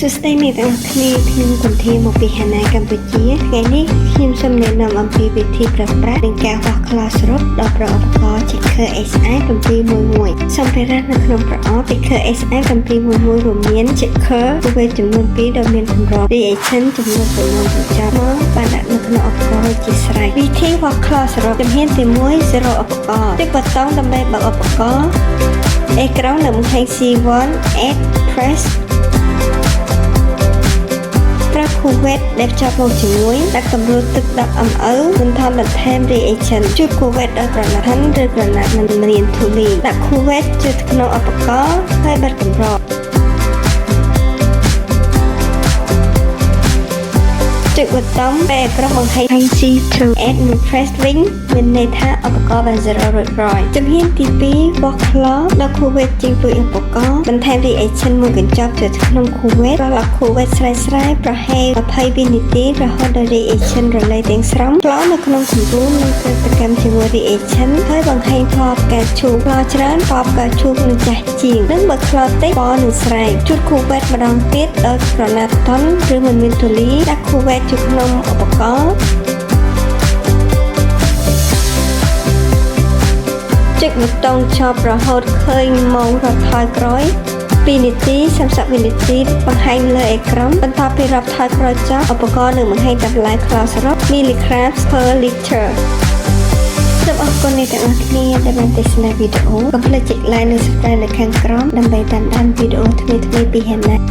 សួស្តីអ្នកទាំងអស់គ្នាខ្ញុំគន្ធាមកពីហាណាកម្ពុជាថ្ងៃនេះខ្ញុំសូមណែនាំអំពីវិធីប្រើប្រាស់និងការវាស់ class សរុបដល់ប្រអប់ឧបករណ៍ Checker SI 711សម្ភារៈនៅក្នុងប្រអប់ Checker SI 711រួមមាន Checker វេទចំនួន2ដែលមានកម្រិត reaction ចំនួន9ប្រចាំមកបានដាក់នៅក្នុងឧបករណ៍ជាស្រេចវិធីវាស់ class សរុបជំហានទី1 0ឧបករណ៍ចុចប៊ូតុងដើម្បីបើកឧបករណ៍អេក្រង់នៅមុខ C1 add pressខូវេតដែលភ្ជាប់មកជាមួយដាក់កម្រិតទឹក 10ml មិនថែមបន្ថែម reaction ជួយខូវេតដោយក្រណាត់ឬក្រណាត់មិនមានធូលីដាក់ខូវេតចូលក្នុងឧបករណ៍ហើយបិទកម្រិតចុចប៊ូតុងបែរអេក្រង់បង្ហាញ C2 add new press វិញមានន័យថាឧបករណ៍បាន0រួចរាល់ជំហានទី2បោះក្លោដល់ខូវេតចេញពីឧបករណ៍បន្ថែម reaction មួយកញ្ចប់ចូលក្នុងខូវេតដល់ខូវេតស្រាយៗប្រហែល20វិនាទីរហូតដល់ reaction រលាយទាំងស្រុងក្លោនៅក្នុងគំរូមានប្រតិកម្មជាមួយ reaction ហើយបង្ហាញពណ៌ផ្កាឈូកក្លោច្រើនពណ៌ផ្កាឈូកនឹងចាស់ជាងនិងបើក្លោតិចពណ៌នឹងស្រែកជូតខូវេតម្ដងទៀតដោយក្រណាត់តន់ឬមិនមានទូលីដាក់ខូវេតចូលក្នុងឧបករណ៍ចុចប៊ូតុងចប់រហូតឃើញម៉ោងរត់ថយក្រោយ2នាទី30វិនាទីបង្ហាញលើអេក្រង់បន្ទាប់ពីរាប់ថយក្រោយចប់ឧបករណ៍នឹងបង្ហាញតម្លៃ class សរុប milligram per liter សូមអរគុណអ្នកទាំងអស់គ្នាដែលបានទស្សនាវីដេអូកុំភ្លេចចុច like និង subscribe នៅខាងក្រោមដើម្បីតាមដានវីដេអូថ្មីៗពី Hana